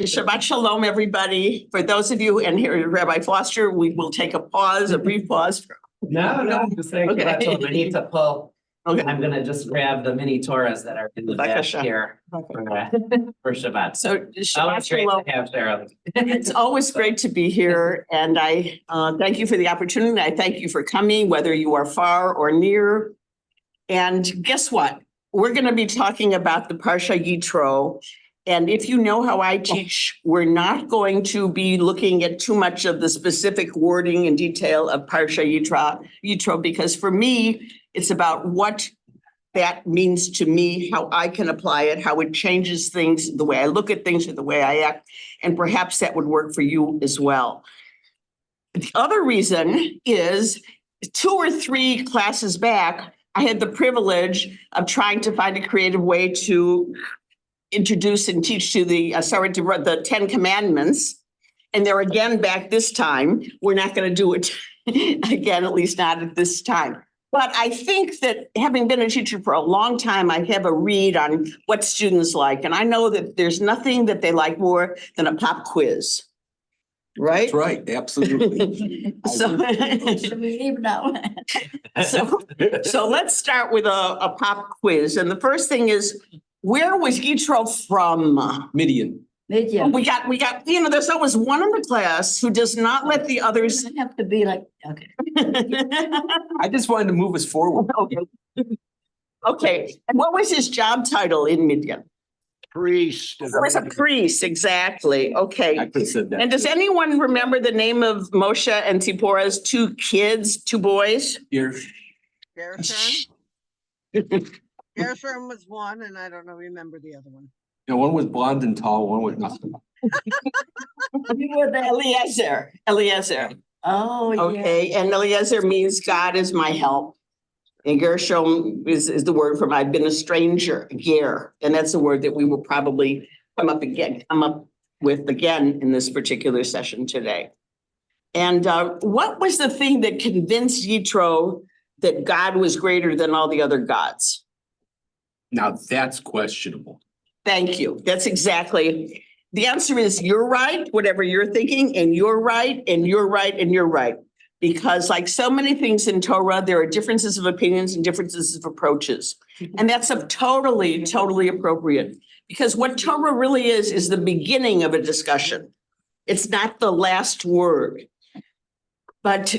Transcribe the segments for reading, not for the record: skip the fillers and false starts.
Shabbat Shalom, everybody. For those of you, and here, Rabbi Foster, we will take a pause, a brief pause. No, I'm just saying Okay. Shabbat Shalom. I need to pull. Okay. I'm gonna just grab the mini Torahs that are in the back B'kasha. here for Shabbat. So Shabbat Always great Shalom. to have Cheryl. It's always great to be here, and I thank you for the opportunity. I thank you for coming, whether you are far or near. And guess what? We're going to be talking about the Parsha Yitro. And if you know how I teach, we're not going to be looking at too much of the specific wording and detail of Parsha Yitro, because for me, it's about what that means to me, how I can apply it, how it changes things, the way I look at things or the way I act. And perhaps that would work for you as well. The other reason is 2 or 3 classes back, I had the privilege of trying to find a creative way to introduce and teach to the 10 Commandments. And they're again back this time. We're not going to do it again, at least not at this time. But I think that having been a teacher for a long time, I have a read on what students like. And I know that there's nothing that they like more than a pop quiz. Right? That's right, absolutely. So, Should we leave now? so let's start with a pop quiz. And the first thing is, where was Yitro from? Midian. Yeah. We got, there's always one in the class who does not let the others. Doesn't have to be like, okay. I just wanted to move us forward. Okay. And what was his job title in Midian? Priest. He was a priest, exactly. Okay. I could have said that. And does anyone remember the name of Moshe and Zipporah's 2 kids, 2 boys? Here, Gershon. Gershon was one, and I don't remember the other one. one was blonde and tall, one was nothing. You were there. Eliezer. Oh, yeah. Okay, and Eliezer means God is my help. And Gershom is the word from I've been a stranger, ger. And that's the word that we will probably come up with again in this particular session today. And what was the thing that convinced Yitro that God was greater than all the other gods? Now that's questionable. Thank you. That's exactly. The answer is you're right, whatever you're thinking, and you're right, and you're right, and you're right. Because like so many things in Torah, there are differences of opinions and differences of approaches. And that's totally appropriate. Because what Torah really is the beginning of a discussion. It's not the last word. But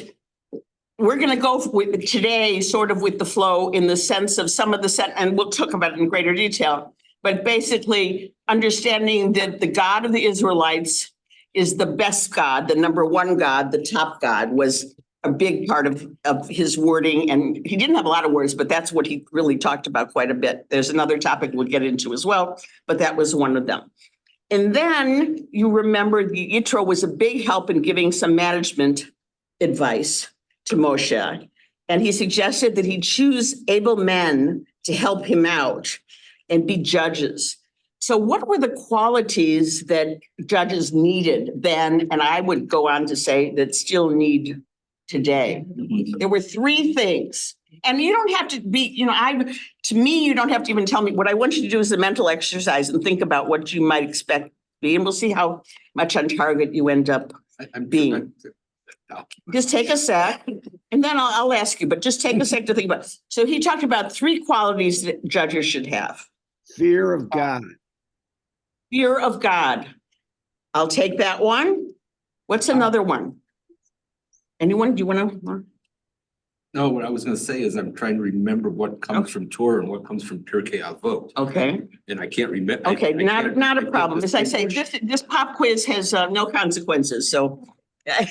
we're going to go with today sort of with the flow in the sense of some of the and we'll talk about it in greater detail. But basically understanding that the God of the Israelites is the best God, the number one God, the top God was a big part of his wording. And he didn't have a lot of words, but that's what he really talked about quite a bit. There's another topic we'll get into as well, but that was one of them. And then you remember the Yitro was a big help in giving some management advice to Moshe. And he suggested that he choose able men to help him out and be judges. So what were the qualities that judges needed then, and I would go on to say that still need today? There were 3 things. And you don't have to be, to me, you don't have to even tell me. What I want you to do is a mental exercise and think about what you might expect to be, and we'll see how much on target you end up being. Just take a sec, and then I'll ask you, but just take a sec to think about it. So he talked about 3 qualities that judges should have. Fear of God. Fear of God. I'll take that one. What's another one? Anyone? Do you want to? No, what I was going to say is I'm trying to remember what comes from Torah and what comes from Pirkei Avot. Okay. And I can't remember. Okay, not a problem. As I say, this pop quiz has no consequences. So,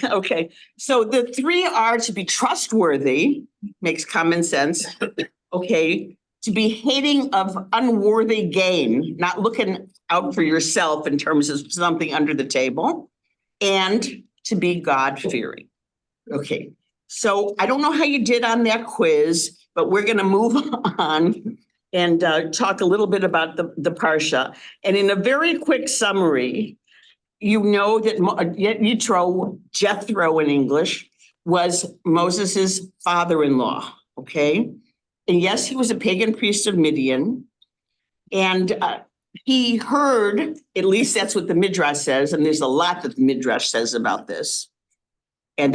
okay. So the 3 are to be trustworthy, makes common sense. Okay. To be hating of unworthy gain, not looking out for yourself in terms of something under the table, and to be God-fearing. Okay, so I don't know how you did on that quiz, but we're going to move on and talk a little bit about the Parsha. And in a very quick summary, you know that Jethro in English, was Moses's father-in-law, okay? And yes, he was a pagan priest of Midian. And he heard, at least that's what the Midrash says, and there's a lot that the Midrash says about this. And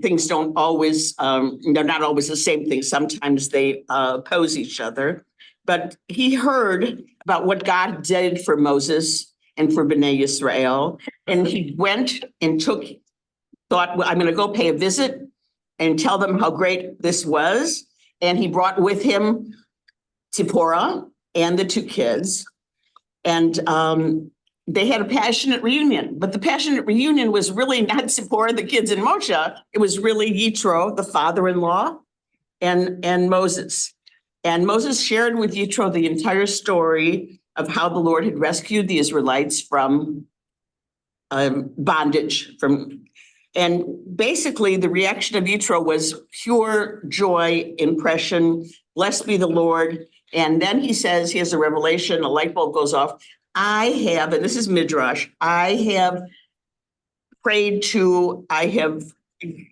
things don't always, they're not always the same thing. Sometimes they oppose each other. But he heard about what God did for Moses and for Bnei Yisrael. And he went and thought, well, I'm going to go pay a visit and tell them how great this was. And he brought with him Zipporah and the two kids. And they had a passionate reunion, but the passionate reunion was really not Zipporah, the kids, and Moshe. It was really Yitro, the father-in-law, and Moses. And Moses shared with Yitro the entire story of how the Lord had rescued the Israelites from bondage. And basically, the reaction of Yitro was pure joy, impression, blessed be the Lord. And then he says, he has a revelation, a light bulb goes off. I have, and this is Midrash, I have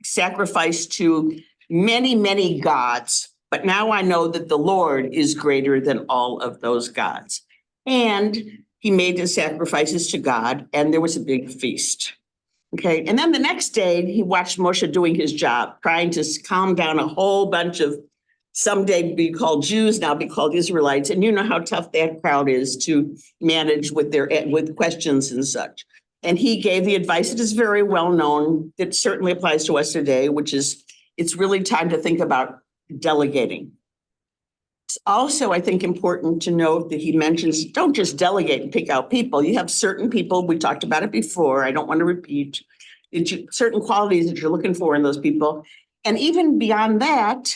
sacrificed to many, many gods, but now I know that the Lord is greater than all of those gods. And he made his sacrifices to God, and there was a big feast. Okay, and then the next day, he watched Moshe doing his job, trying to calm down a whole bunch of someday be called Jews, now be called Israelites. And you know how tough that crowd is to manage with questions and such. And he gave the advice that is very well known, that certainly applies to us today, which is it's really time to think about delegating. It's also, I think, important to note that he mentions, don't just delegate and pick out people. You have certain people, we talked about it before, I don't want to repeat, certain qualities that you're looking for in those people. And even beyond that,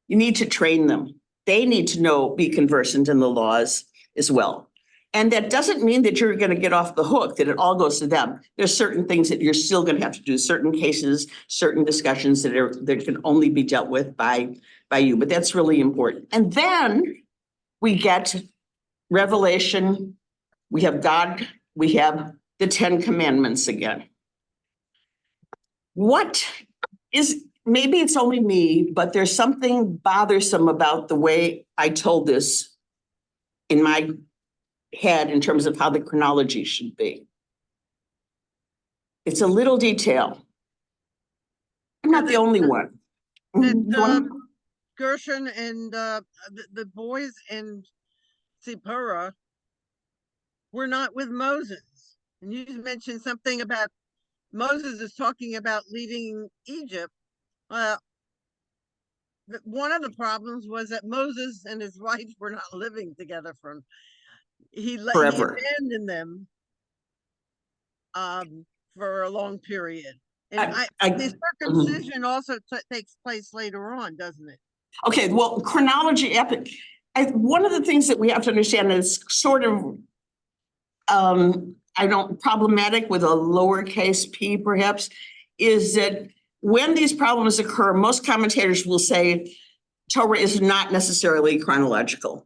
you need to train them. They need to be conversant in the laws as well. And that doesn't mean that you're going to get off the hook, that it all goes to them. There's certain things that you're still going to have to do, certain cases, certain discussions that can only be dealt with by you, but that's really important. And then we get Revelation, we have God, we have the 10 Commandments again. Maybe it's only me, but there's something bothersome about the way I told this in my head in terms of how the chronology should be. It's a little detail. I'm not the only one. That Gershon and the boys and Zipporah were not with Moses. And you mentioned something about Moses is talking about leaving Egypt. One of the problems was that Moses and his wife were not living together forever. He abandoned them for a long period. And the circumcision also takes place later on, doesn't it? Okay, well, chronology, epic. One of the things that we have to understand is sort of, problematic with a lowercase p perhaps, is that when these problems occur, most commentators will say Torah is not necessarily chronological.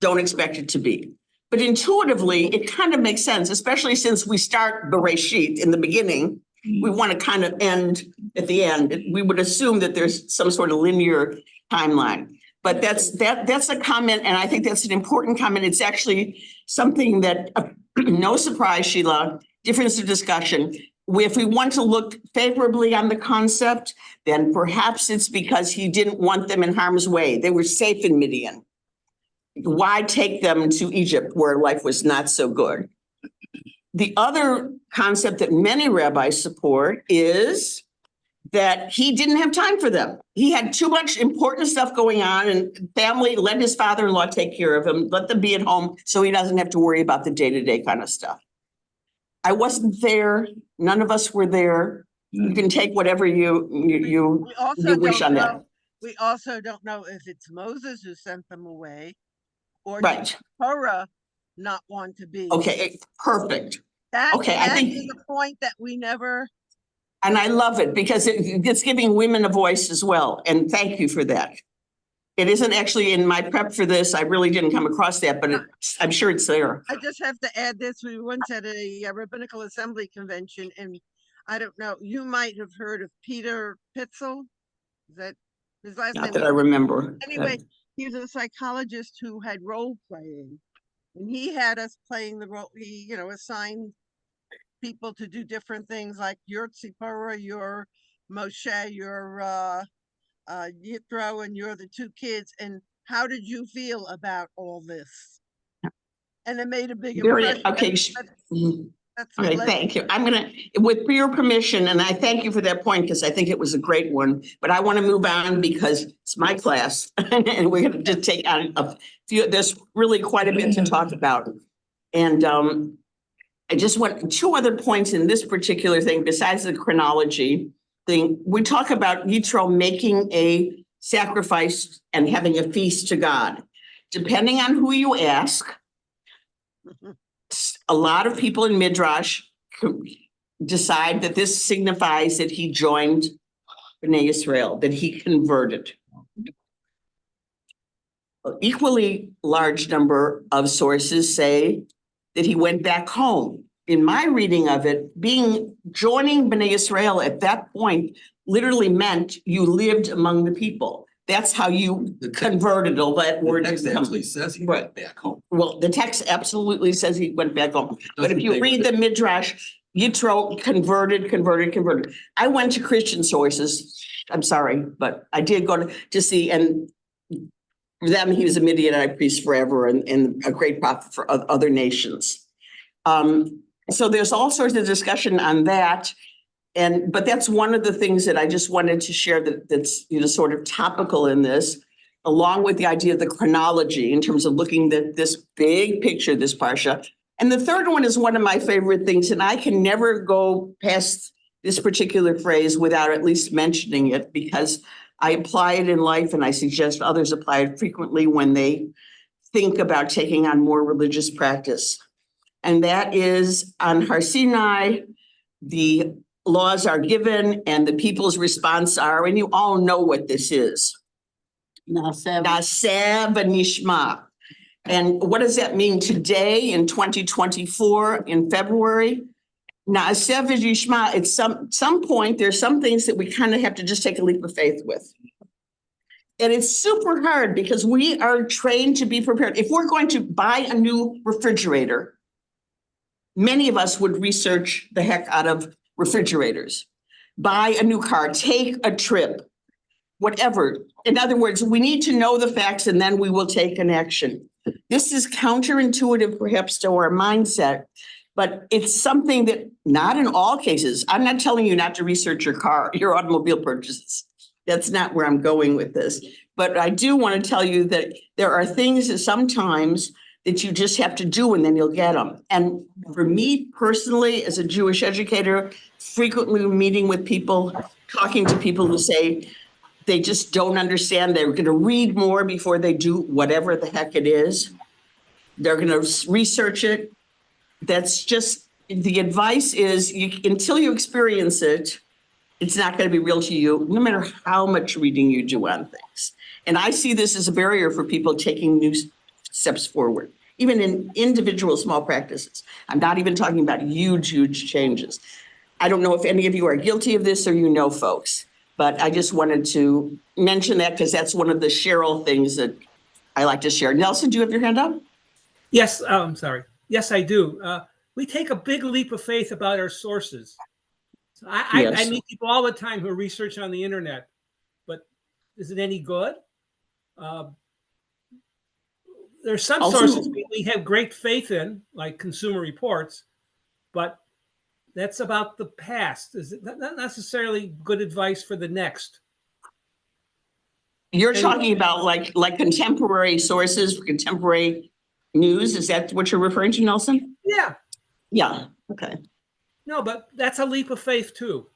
Don't expect it to be. But intuitively, it kind of makes sense, especially since we start Bereshit in the beginning. We want to kind of end at the end. We would assume that there's some sort of linear timeline. But that's a comment, and I think that's an important comment. It's actually something that, no surprise, Sheila, difference of discussion. If we want to look favorably on the concept, then perhaps it's because he didn't want them in harm's way. They were safe in Midian. Why take them to Egypt where life was not so good? The other concept that many rabbis support is that he didn't have time for them. He had too much important stuff going on, and family, let his father-in-law take care of him, let them be at home so he doesn't have to worry about the day-to-day kind of stuff. I wasn't there. None of us were there. You can take whatever you wish on that. We also don't know if it's Moses who sent them away, or right. Torah not want to be. Okay, perfect. That is the point that we never. And I love it because it's giving women a voice as well. And thank you for that. It isn't actually in my prep for this. I really didn't come across that, but I'm sure it's there. I just have to add this. We once had a rabbinical assembly convention, and I don't know, you might have heard of Peter Pitzel. Is that his last name? Not that I remember. Anyway, he was a psychologist who had role playing. And he had us playing the role, he, assigned people to do different things like your Tzipora, your Moshe, your Yitro, and you're the two kids. And how did you feel about all this? And it made a big Very, impression. okay. That's what Okay, led- thank you. I'm gonna, with your permission, and I thank you for that point, because I think it was a great one, but I want to move on because it's my class. And we're gonna just take on a few, there's really quite a bit to talk about. And I just want two other points in this particular thing, besides the chronology thing. We talk about Yitro making a sacrifice and having a feast to God. Depending on who you ask, a lot of people in Midrash decide that this signifies that he joined Bnei Israel, that he converted. Equally large number of sources say that he went back home. In my reading of it, joining Bnei Israel at that point literally meant you lived among the people. That's how you converted all that The word. text actually says he went back home. Well, the text absolutely says he went back home. But if Doesn't you say read whether- the Midrash, Yitro converted. I went to Christian sources. I'm sorry, but I did go to see, and for them, he was a Midianite priest forever and a great prophet for other nations. So there's all sorts of discussion on that. But that's one of the things that I just wanted to share that's, sort of topical in this, along with the idea of the chronology in terms of looking at this big picture, this parsha. And the third one is one of my favorite things, and I can never go past this particular phrase without at least mentioning it, because I apply it in life and I suggest others apply it frequently when they think about taking on more religious practice. And that is on Har Sinai, the laws are given and the people's response are, and you all know what this is. Naaseh Naaseh v'nishma. And what does that mean today in 2024 in February? Naaseh v'nishma, at some point, there's some things that we kind of have to just take a leap of faith with. And it's super hard because we are trained to be prepared. If we're going to buy a new refrigerator, many of us would research the heck out of refrigerators, buy a new car, take a trip, whatever. In other words, we need to know the facts and then we will take an action. This is counterintuitive perhaps to our mindset, but it's something that not in all cases, I'm not telling you not to research your automobile purchases. That's not where I'm going with this. But I do want to tell you that there are things that sometimes that you just have to do and then you'll get them. And for me personally, as a Jewish educator, frequently meeting with people, talking to people who say they just don't understand. They're going to read more before they do whatever the heck it is. They're going to research it. That's just, the advice is until you experience it, it's not going to be real to you, no matter how much reading you do on things. And I see this as a barrier for people taking new steps forward, even in individual small practices. I'm not even talking about huge changes. I don't know if any of you are guilty of this or folks, but I just wanted to mention that because that's one of the Cheryl things that I like to share. Nelson, do you have your hand up? Yes, I'm sorry. Yes, I do. We take a big leap of faith about our sources. So I Yes. meet people all the time who research on the internet, but is it any good? There's some Also- sources we have great faith in, like Consumer Reports, but that's about the past. Is it not necessarily good advice for the next? You're Anyway. talking about like contemporary sources, contemporary news. Is that what you're referring to, Nelson? Yeah. Yeah, okay. No, but that's a leap of faith too.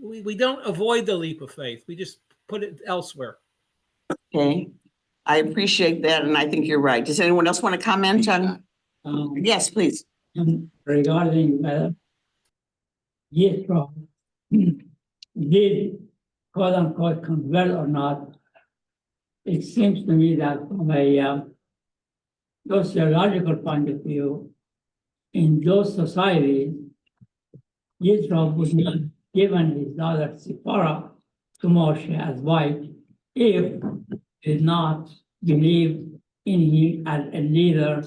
We don't avoid the leap of faith. We just put it elsewhere. Okay. I appreciate that, and I think you're right. Does anyone else want to comment on? Yes, please. Regarding Yisro did quote unquote convert or not, it seems to me that from a sociological point of view, in those societies, Yisro would not have given his daughter Zipporah to Moshe as wife if he did not believe in him as a leader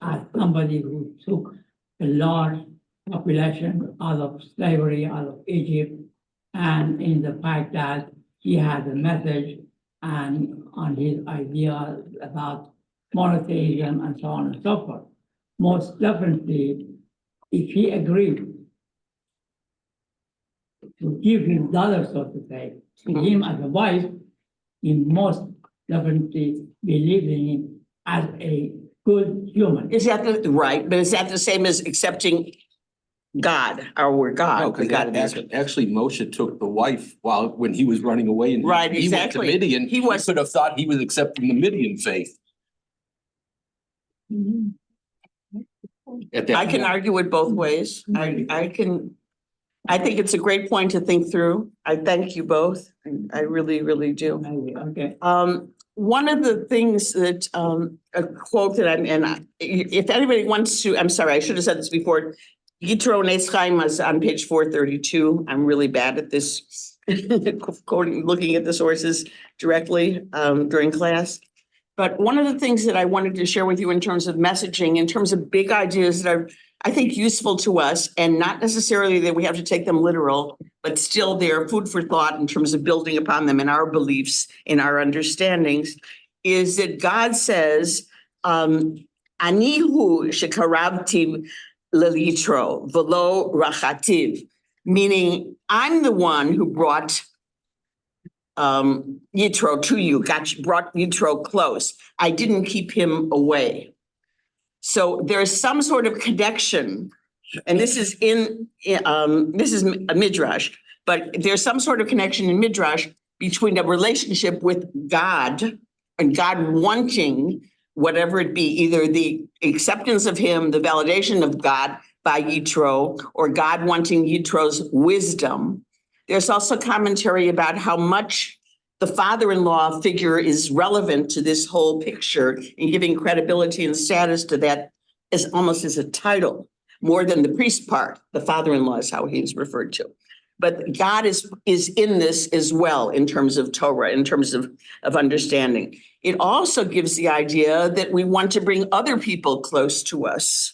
as somebody who took a large population out of slavery, out of Egypt, and in the fact that he had a message and on his ideas about monotheism and so on and so forth. Most definitely, if he agreed to give his daughter, so to say, to him as a wife, he most definitely believed in him as a good human. Is that right? But is that the same as accepting God, our word No, God? because God of Israel? actually Moshe took the wife when he was running away and Right, he went to exactly. Midian. He was- Could have thought he was accepting the Midian faith at that I can point. argue it both ways. I think it's a great point to think through. I thank you both. I really, really do. Okay. One of the things that, a quote that if anybody wants to, I'm sorry, I should have said this before. Yitro Netz Chaim is on page 432. I'm really bad at this, quoting, looking at the sources directly, during class. But one of the things that I wanted to share with you in terms of messaging, in terms of big ideas that are, I think, useful to us, and not necessarily that we have to take them literal, but still they're food for thought in terms of building upon them in our beliefs, in our understandings, is that God says, Anihu shekaravti lelitro velo rachativ, meaning I'm the one who brought Yitro to you, brought Yitro close. I didn't keep him away. So there's some sort of connection, and this is this is a midrash, but there's some sort of connection in midrash between a relationship with God and God wanting whatever it be, either the acceptance of him, the validation of God by Yitro, or God wanting Yitro's wisdom. There's also commentary about how much the father-in-law figure is relevant to this whole picture and giving credibility and status to that as almost as a title, more than the priest part. The father-in-law is how he's referred to. But God is in this as well in terms of Torah, in terms of understanding. It also gives the idea that we want to bring other people close to us.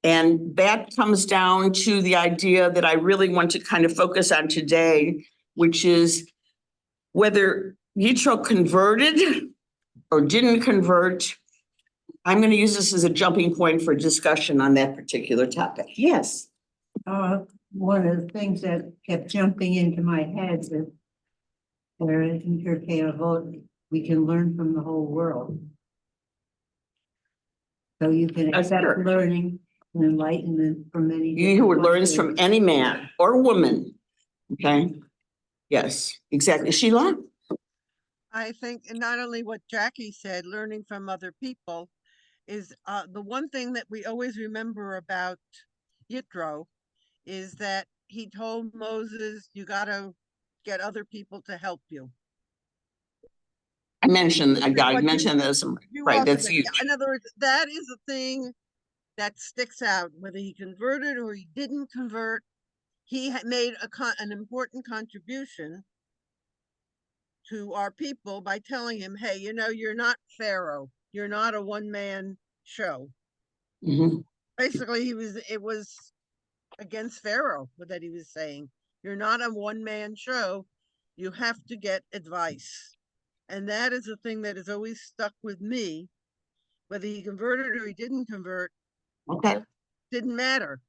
And that comes down to the idea that I really want to kind of focus on today, which is whether Yitro converted or didn't convert. I'm going to use this as a jumping point for discussion on that particular topic. Yes. One of the things that kept jumping into my head is there in Turkey a vote, we can learn from the whole world. So you can accept Sure. learning and enlightenment from many. You who different learns from places. any man or woman. Okay. Yes, exactly. Sheila? I think not only what Jackie said, learning from other people is the one thing that we always remember about Yitro is that he told Moses, you got to get other people to help you. I mentioned this, You right? also That's said- huge. In other words, that is the thing that sticks out, whether he converted or he didn't convert. He had made an important contribution to our people by telling him, hey, you're not Pharaoh. You're not a one-man show. Mhm. Basically, it was against Pharaoh that he was saying, you're not a one-man show. You have to get advice. And that is the thing that has always stuck with me. Whether he converted or he didn't convert, Okay. didn't matter.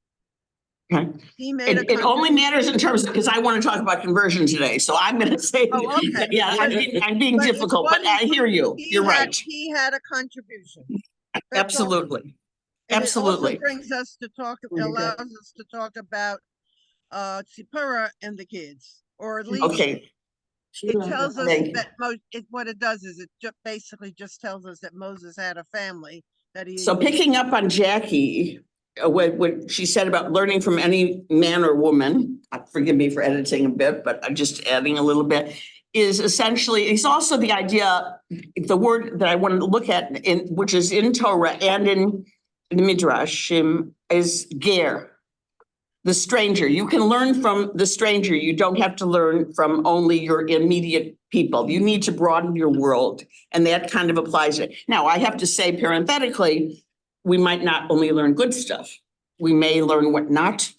Okay. He made It only matters in terms of, because I want to talk about conversion today. So I'm going to say, Oh, okay. yeah, I'm being But it's difficult, but I hear you. You're right. He had a contribution. That's all. Absolutely. And Absolutely. it also brings us to allows us to talk about Tzipora and the kids, or at least Okay. it tells us Thank you. that what it does is it basically just tells us that Moses had a family that he. So picking up on Jackie, what she said about learning from any man or woman, forgive me for editing a bit, but I'm just adding a little bit, is essentially, it's also the idea, the word that I wanted to look at, which is in Torah and in the Midrash, is ger, the stranger. You can learn from the stranger. You don't have to learn from only your immediate people. You need to broaden your world. And that kind of applies it. Now, I have to say parenthetically, we might not only learn good stuff, we may learn what not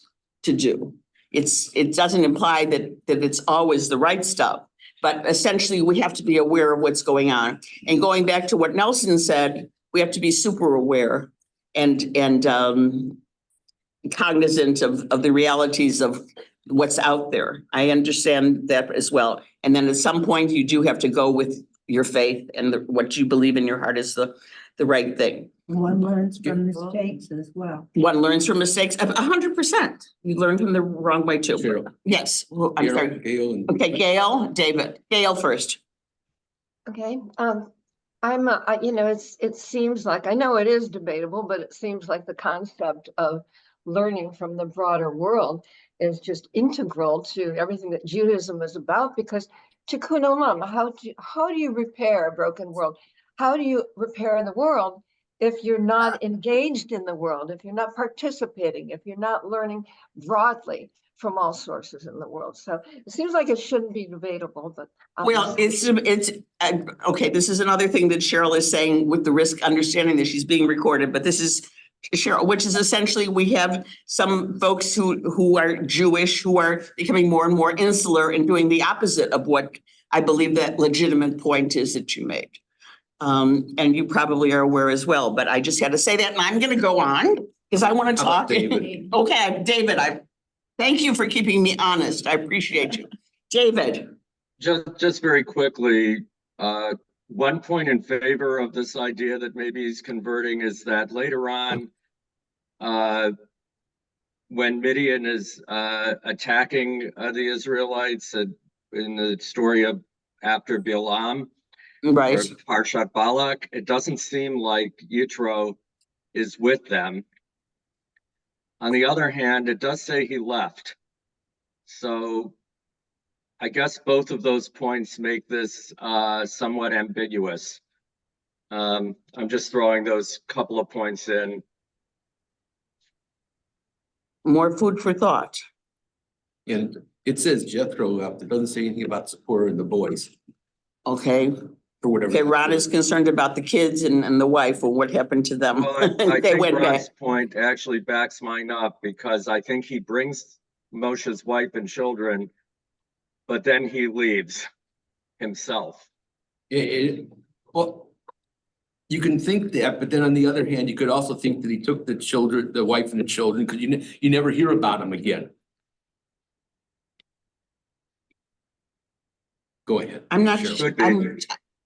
to do. It doesn't imply that it's always the right stuff, but essentially we have to be aware of what's going on. And going back to what Nelson said, we have to be super aware and cognizant of the realities of what's out there. I understand that as well. And then at some point you do have to go with your faith and what you believe in your heart is the right thing. One learns from mistakes as well. One learns from mistakes, 100%. You learn from the wrong way too. Cheryl. Yes, well, I'm sorry. Gail and. Okay, Gail, David. Gail first. Okay, you know, it seems like, I know it is debatable, but it seems like the concept of learning from the broader world is just integral to everything that Judaism is about, because tikkun olam, how do you repair a broken world? How do you repair the world if you're not engaged in the world, if you're not participating, if you're not learning broadly from all sources in the world? So it seems like it shouldn't be debatable, but. Well, it's okay. This is another thing that Cheryl is saying with the risk, understanding that she's being recorded, but this is Cheryl, which is essentially we have some folks who are Jewish, who are becoming more and more insular and doing the opposite of what I believe that legitimate point is that you made. And you probably are aware as well, but I just had to say that, and I'm going to go on because I want to How about talk. David? Okay, David, I thank you for keeping me honest. I appreciate you. David. Just very quickly, one point in favor of this idea that maybe he's converting is that later on, when Midian is attacking the Israelites in the story of after Bilam, Right. or Parshat Balak, it doesn't seem like Yitro is with them. On the other hand, it does say he left. So I guess both of those points make this somewhat ambiguous. I'm just throwing those couple of points in. More food for thought. And it says Jethro left. It doesn't say anything about Zipporah and the boys Okay. or whatever. Okay, Ron is concerned about the kids and the wife and what happened to them. Well, I They think went back. Ron's point actually backs mine up, because I think he brings Moshe's wife and children, but then he leaves himself. Well, you can think that, but then on the other hand, you could also think that he took the children, the wife and the children, because you never hear about them again. Go ahead. I'm not, Cheryl.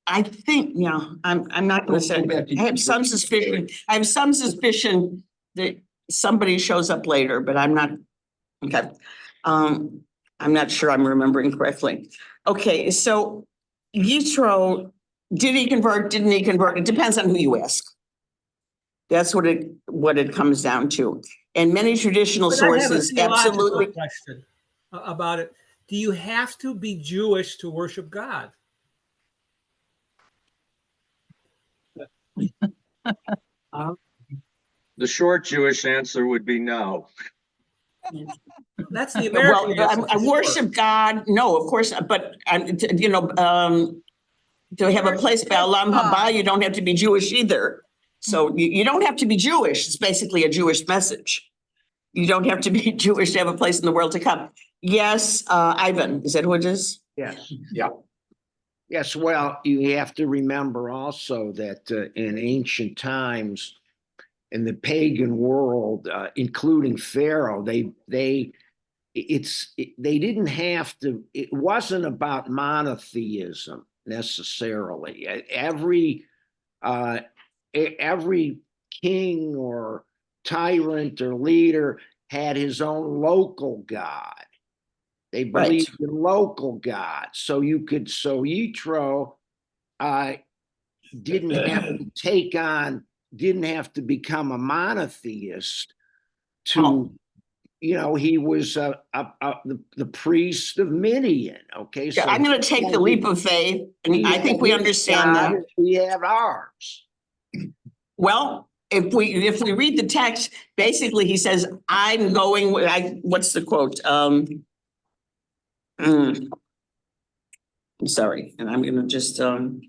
I think, yeah, I'm not gonna say, I have some suspicion that somebody shows up later, but I'm not, okay. I'm not sure I'm remembering correctly. Okay, so Yitro, did he convert, didn't he convert? It depends on who you ask. That's what it comes down to. And many traditional But I have a sources theological absolutely. question about it. Do you have to be Jewish to worship God? The short Jewish answer would be no. That's the American Well, answer. I worship God, no, of course, but to have a place by Olam Haba, you don't have to be Jewish either. So you don't have to be Jewish. It's basically a Jewish message. You don't have to be Jewish to have a place in the world to come. Yes, Ivan, is that who it is? Yes. Yeah. Yes, well, you have to remember also that in ancient times, in the pagan world, including Pharaoh, they didn't have to, it wasn't about monotheism necessarily. Every king or tyrant or leader had his own local god. They believed in local gods. So Yitro didn't have to take on, didn't have to become a monotheist to, he was the priest of Midian. Okay. Yeah, I'm going to take the leap of faith, and I think we understand that. We have ours. Well, if we read the text, basically he says, I'm going, what's the quote? I'm sorry, and I'm going to just, Ata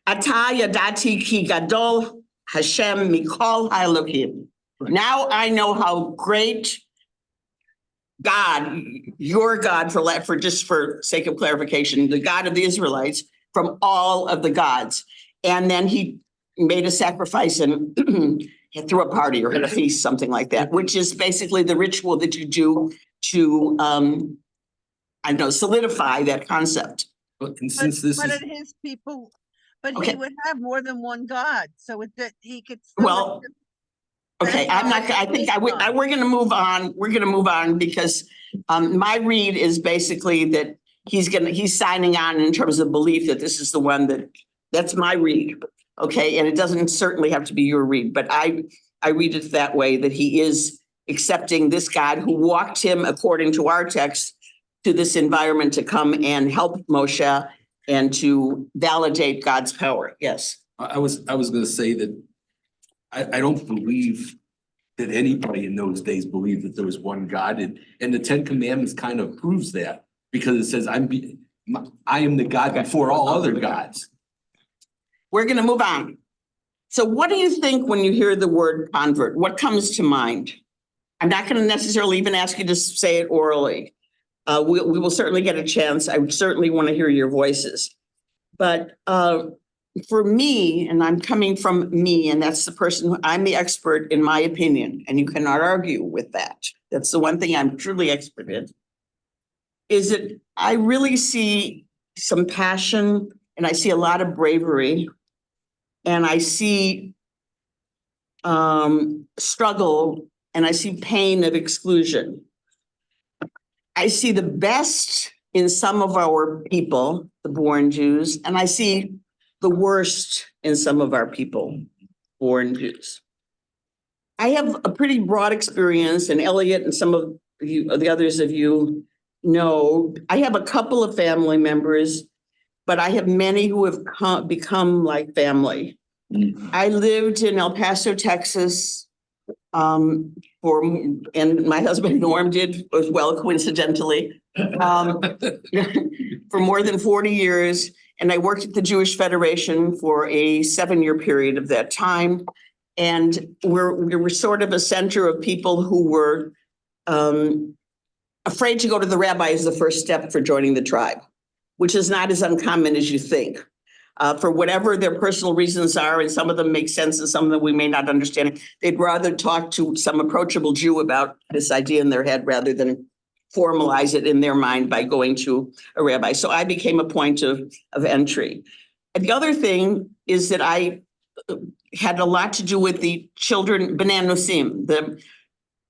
yadati ki gadol Hashem Mikol Haelokim. Now I know how great God, your God, for sake of clarification, the God of the Israelites from all of the gods. And then he made a sacrifice and threw a party or had a feast, something like that, which is basically the ritual that you do to, solidify that concept. But and since this But is, at his people, but Okay. he would have more than one God, so that he could. Still Well, worship okay, that I'm not, God I think as his God. we're gonna move on. We're gonna move on because my read is basically that he's signing on in terms of belief that this is the one that's my read. Okay, and it doesn't certainly have to be your read, but I read it that way, that he is accepting this God who walked him, according to our text, to this environment to come and help Moshe and to validate God's power. Yes. I was gonna say that I don't believe that anybody in those days believed that there was one God, and the Ten Commandments kind of proves that, because it says I am the God before all other gods. We're gonna move on. So what do you think when you hear the word convert? What comes to mind? I'm not gonna necessarily even ask you to say it orally. We will certainly get a chance. I certainly want to hear your voices. But for me, and I'm coming from me, and that's the person I'm the expert in my opinion, and you cannot argue with that. That's the one thing I'm truly expert in. Is that I really see some passion, and I see a lot of bravery, and I see struggle, and I see pain of exclusion. I see the best in some of our people, the born Jews, and I see the worst in some of our people, born Jews. I have a pretty broad experience, and Elliot and some of you, the others of you know, I have a couple of family members, but I have many who have become like family. I lived in El Paso, Texas, and my husband Norm did as well, coincidentally, for more than 40 years. And I worked at the Jewish Federation for a 7-year period of that time. And we were sort of a center of people who were afraid to go to the rabbi as the first step for joining the tribe, which is not as uncommon as you think. For whatever their personal reasons are, and some of them make sense and some of them we may not understand, they'd rather talk to some approachable Jew about this idea in their head rather than formalize it in their mind by going to a rabbi. So I became a point of entry. And the other thing is that I had a lot to do with the children, B'nai Nosim, the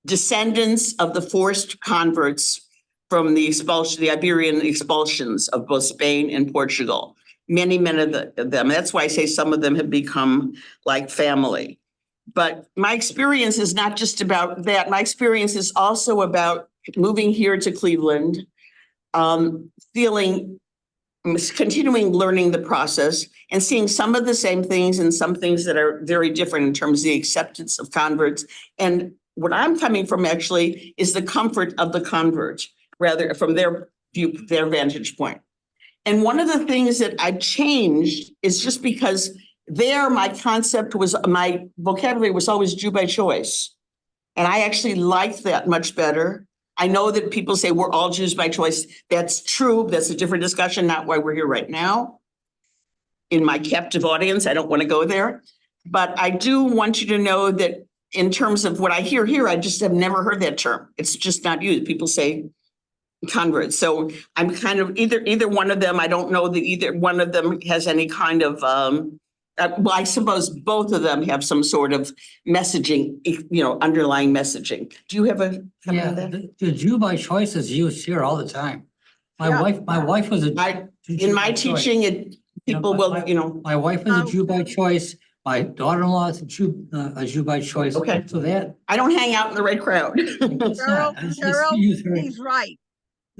descendants of the forced converts from the Iberian expulsions of both Spain and Portugal. Many of them. That's why I say some of them have become like family. But my experience is not just about that. My experience is also about moving here to Cleveland, continuing learning the process and seeing some of the same things and some things that are very different in terms of the acceptance of converts. And what I'm coming from actually is the comfort of the convert, rather from their vantage point. And one of the things that I changed is just because my vocabulary was always Jew by choice. And I actually liked that much better. I know that people say we're all Jews by choice. That's true. That's a different discussion, not why we're here right now. In my captive audience, I don't want to go there. But I do want you to know that in terms of what I hear here, I just have never heard that term. It's just not used. People say converts. So I'm kind of either one of them. I don't know that either one of them has any kind of, well, I suppose both of them have some sort of messaging, underlying messaging. Do you have a comment on that? The Jew by choice is used here all the time. My wife was in my teaching, people will, My wife is a Jew by choice. My daughter-in-law is a Jew by choice. Okay. So that. I don't hang out in the right crowd. Cheryl, he's right.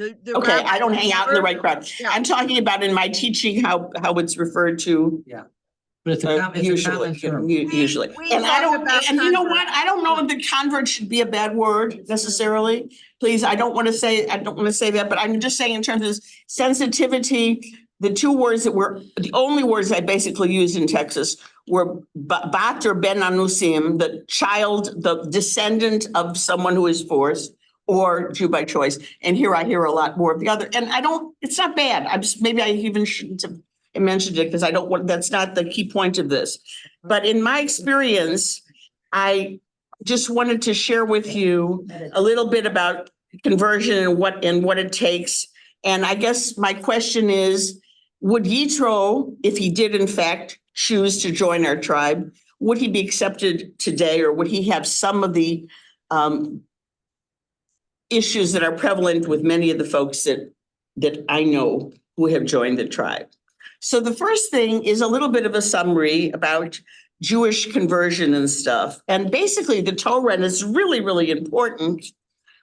Okay, I don't hang out in the right crowd. Yeah. I'm talking about in my teaching how it's referred to. Yeah. But it's a common term. Usually. And you know what? I don't know if the convert should be a bad word necessarily. Please, I don't want to say that, but I'm just saying in terms of sensitivity, the two words the only words I basically used in Texas were Bat or Ben Anusim, the child, the descendant of someone who is forced, or Jew by choice. And here I hear a lot more of the other, and it's not bad. Maybe I even shouldn't have mentioned it because that's not the key point of this. But in my experience, I just wanted to share with you a little bit about conversion and what it takes. And I guess my question is, would Yitro, if he did in fact choose to join our tribe, would he be accepted today, or would he have some of the issues that are prevalent with many of the folks that I know who have joined the tribe? So the first thing is a little bit of a summary about Jewish conversion and stuff. And basically the Torah, and it's really, really important,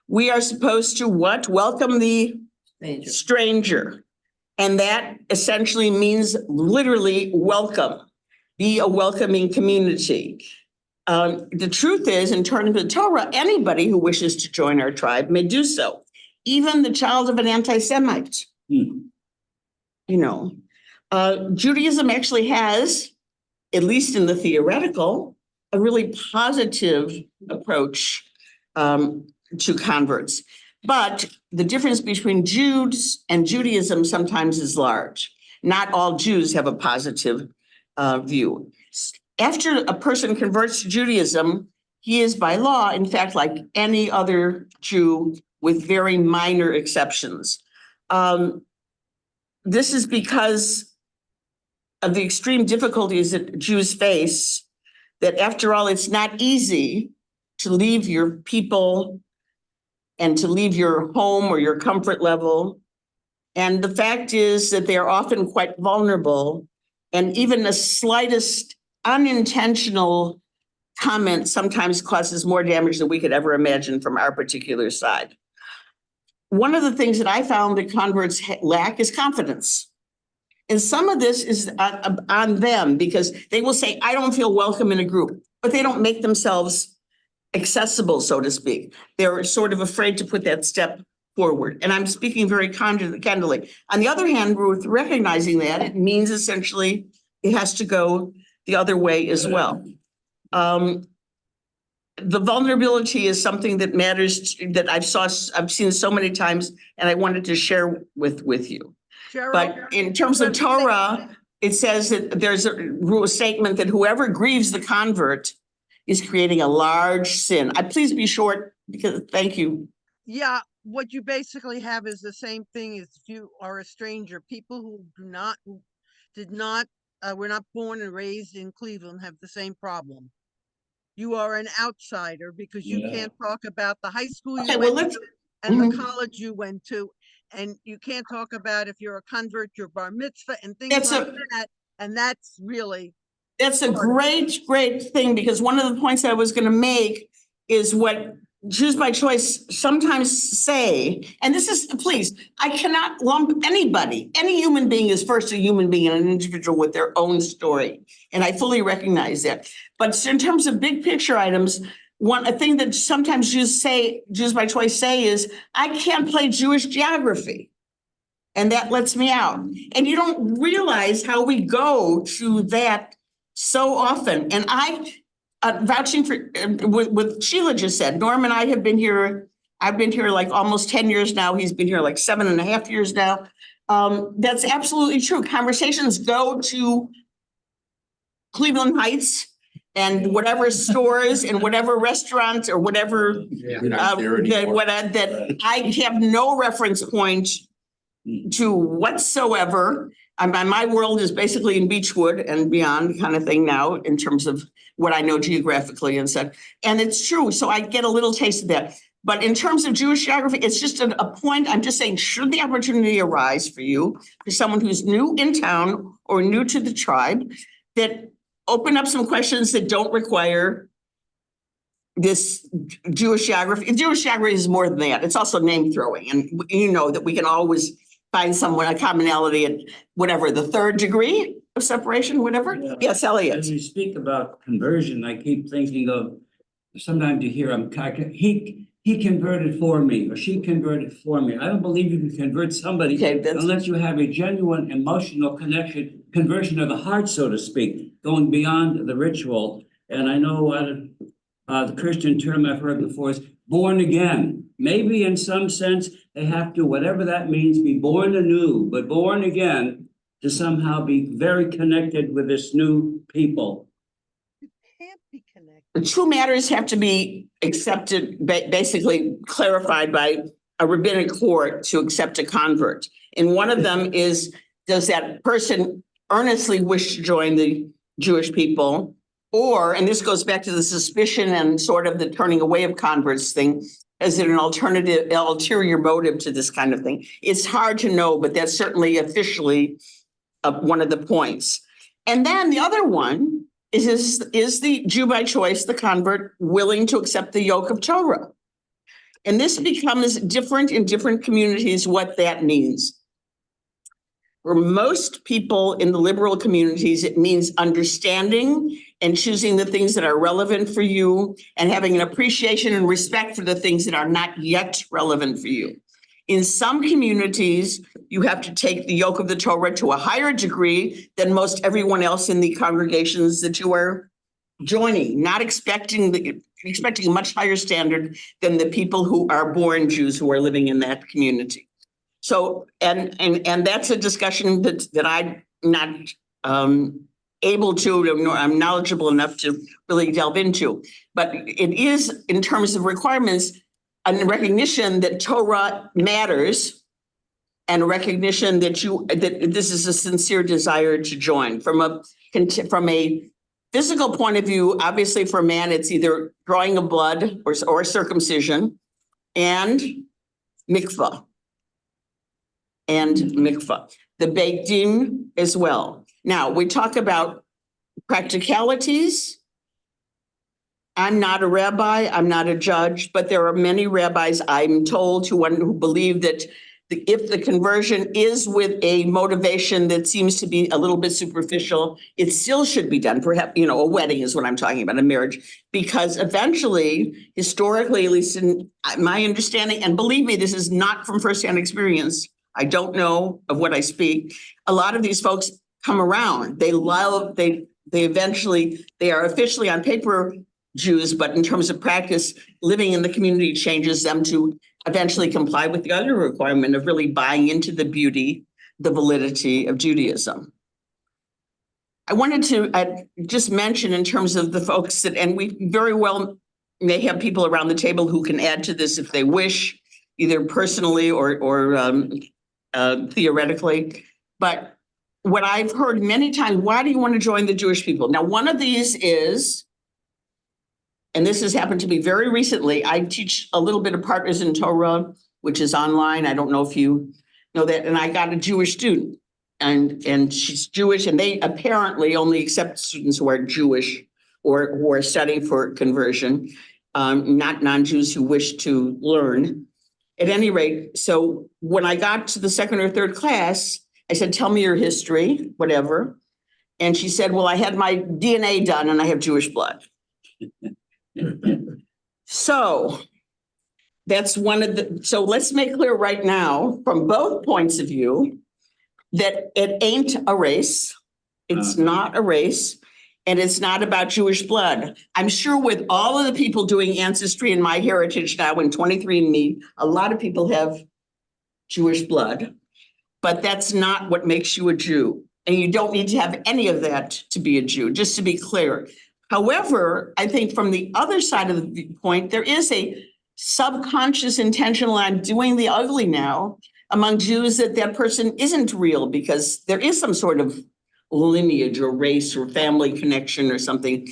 we are supposed to what? Welcome the stranger. And that essentially means literally welcome, be a welcoming community. The truth is, in terms of the Torah, anybody who wishes to join our tribe may do so, even the child of an anti-Semite. Judaism actually has, at least in the theoretical, a really positive approach to converts. But the difference between Jews and Judaism sometimes is large. Not all Jews have a positive view. After a person converts to Judaism, he is by law, in fact, like any other Jew with very minor exceptions. This is because of the extreme difficulties that Jews face, that after all, it's not easy to leave your people and to leave your home or your comfort level. And the fact is that they are often quite vulnerable, and even the slightest unintentional comment sometimes causes more damage than we could ever imagine from our particular side. One of the things that I found that converts lack is confidence. And some of this is on them, because they will say, I don't feel welcome in a group, but they don't make themselves accessible, so to speak. They're sort of afraid to put that step forward. And I'm speaking very candidly. On the other hand, with recognizing that, it means essentially it has to go the other way as well. The vulnerability is something that matters, that I've seen so many times, and I wanted to share with you. Cheryl, But in terms of Torah, it says that there's a rule statement that whoever grieves the convert is creating a large sin. Please be short, because thank you. yeah, what you basically have is the same thing as if you are a stranger. People who were not born and raised in Cleveland have the same problem. You are an outsider because you can't talk about the high school you went to and the college you went to. And you can't talk about if you're a convert, your bar mitzvah and things like that. And that's a great thing, because one of the points that I was going to make is what Jews by choice sometimes say, and this is, please, I cannot lump anybody, any human being is first a human being and an individual with their own story. And I fully recognize that. But in terms of big picture items, a thing that sometimes Jews by choice say is, I can't play Jewish geography. And that lets me out. And you don't realize how we go through that so often. And vouching for what Sheila just said, Norm and I have been here, I've been here like almost 10 years now. He's been here like 7.5 years now. That's absolutely true. Conversations go to Cleveland Heights and whatever stores and whatever restaurants or whatever that I have no reference point to whatsoever. My world is basically in Beechwood and beyond kind of thing now in terms of what I know geographically and such. And it's true. So I get a little taste of that. But in terms of Jewish geography, it's just a point. I'm just saying, should the opportunity arise for you, for someone who's new in town or new to the tribe, that open up some questions that don't require this Jewish geography. Jewish geography is more than that. It's also name throwing. And you know that we can always find a commonality at whatever, the third degree of separation, whatever. Yeah. Yes, Elliot. As you speak about conversion, I keep thinking of, sometimes you hear he he converted for me or she converted for me. I don't believe you can convert somebody Okay, that's- unless you have a genuine emotional conversion of the heart, so to speak, going beyond the ritual. And I know the Christian term I've heard before is born again. Maybe in some sense, they have to, whatever that means, be born anew, but born again to somehow be very connected with this new people. Can't be connected. The true matters have to be accepted, basically clarified by a rabbinic court to accept a convert. And one of them is, does that person earnestly wish to join the Jewish people? Or, and this goes back to the suspicion and sort of the turning away of converts thing, is it an ulterior motive to this kind of thing? It's hard to know, but that's certainly officially one of the points. And then the other one is the Jew by choice, the convert, willing to accept the yoke of Torah? And this becomes different in different communities, what that means. For most people in the liberal communities, it means understanding and choosing the things that are relevant for you and having an appreciation and respect for the things that are not yet relevant for you. In some communities, you have to take the yoke of the Torah to a higher degree than most everyone else in the congregations that you are joining, not expecting a much higher standard than the people who are born Jews who are living in that community. So, and that's a discussion that I'm not able to, I'm knowledgeable enough to really delve into. But it is, in terms of requirements, a recognition that Torah matters and a recognition that this is a sincere desire to join. From a physical point of view, obviously for a man, it's either drawing of blood or circumcision and mikvah. The Beit Din as well. Now, we talk about practicalities. I'm not a rabbi, I'm not a judge, but there are many rabbis, I'm told, who believe that if the conversion is with a motivation that seems to be a little bit superficial, it still should be done. Perhaps, a wedding is what I'm talking about, a marriage, because eventually, historically, at least in my understanding, and believe me, this is not from firsthand experience, I don't know of what I speak. A lot of these folks come around. They are officially on paper Jews, but in terms of practice, living in the community changes them to eventually comply with the other requirement of really buying into the beauty, the validity of Judaism. I wanted to just mention in terms of the folks that, and we very well may have people around the table who can add to this if they wish, either personally or theoretically. But what I've heard many times, why do you want to join the Jewish people? Now, one of these is, and this has happened to me very recently, I teach a little bit of Partners in Torah, which is online. I don't know if you know that. And I got a Jewish student and she's Jewish, and they apparently only accept students who are Jewish or who are studying for conversion, not non-Jews who wish to learn. At any rate, so when I got to the second or third class, I said, tell me your history, whatever. And she said, well, I had my DNA done and I have Jewish blood. So that's so let's make clear right now, from both points of view, that it ain't a race. It's not a race. And it's not about Jewish blood. I'm sure with all of the people doing Ancestry and My Heritage now in 23andMe, a lot of people have Jewish blood, but that's not what makes you a Jew. And you don't need to have any of that to be a Jew, just to be clear. However, I think from the other side of the point, there is a subconscious intentional, I'm doing the ugly now, among Jews that person isn't real because there is some sort of lineage or race or family connection or something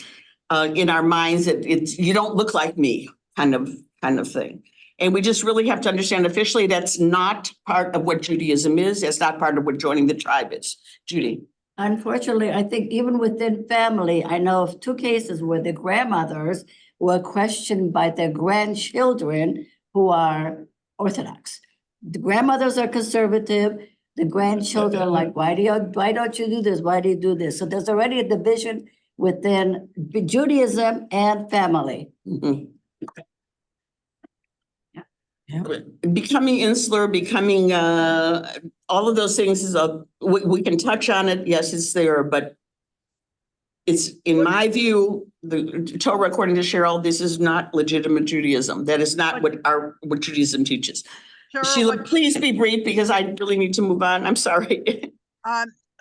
in our minds that you don't look like me kind of thing. And we just really have to understand officially that's not part of what Judaism is. That's not part of what joining the tribe is. Judy. Unfortunately, I think even within family, I know of 2 cases where the grandmothers were questioned by their grandchildren who are Orthodox. The grandmothers are conservative. The grandchildren are like, why don't you do this? Why do you do this? So there's already a division within Judaism and family. Mm-hmm. becoming insular, becoming, all of those things is we can touch on it. Yes, it's there, but it's, in my view, the Torah, according to Cheryl, this is not legitimate Judaism. That is not what Judaism teaches. Cheryl, Sheila, please be brief because I really need to move on. I'm sorry.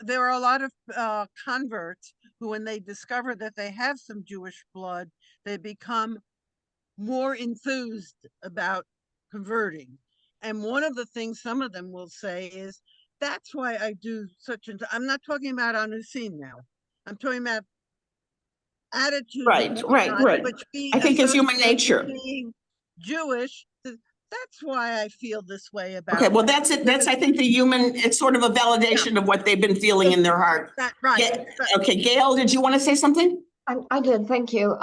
there are a lot of converts who, when they discover that they have some Jewish blood, they become more enthused about converting. And one of the things some of them will say is, that's why I do such and I'm not talking about Anusim now. I'm talking about attitude. Right. Which we I think it's human associate with nature. being Jewish. That's why I feel this way about. Okay, well, that's it. That's, I think, the human, it's sort of a validation of what they've been feeling in their heart. Right. Yeah. Okay, Gail, did you want to say something? I did, thank you.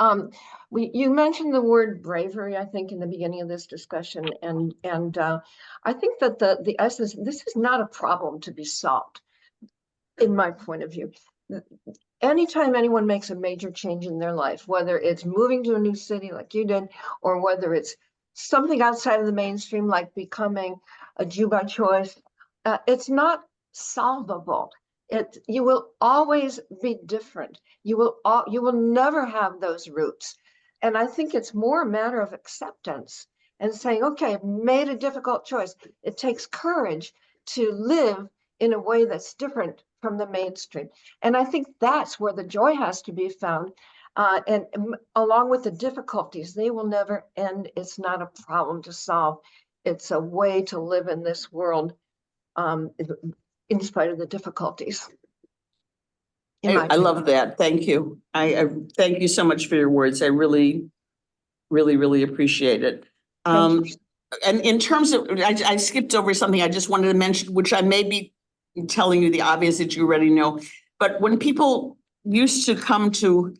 You mentioned the word bravery, I think, in the beginning of this discussion, and I think that the essence, this is not a problem to be solved, in my point of view. Anytime anyone makes a major change in their life, whether it's moving to a new city like you did, or whether it's something outside of the mainstream like becoming a Jew by choice, it's not solvable. You will always be different. You will never have those roots. And I think it's more a matter of acceptance and saying, okay, I've made a difficult choice. It takes courage to live in a way that's different from the mainstream. And I think that's where the joy has to be found. And along with the difficulties, they will never end. It's not a problem to solve. It's a way to live in this world in spite of the difficulties. I love that. Thank you. I thank you so much for your words. I really, really, really appreciate it. And in terms of, I skipped over something I just wanted to mention, which I may be telling you the obvious that you already know. But when people used to come to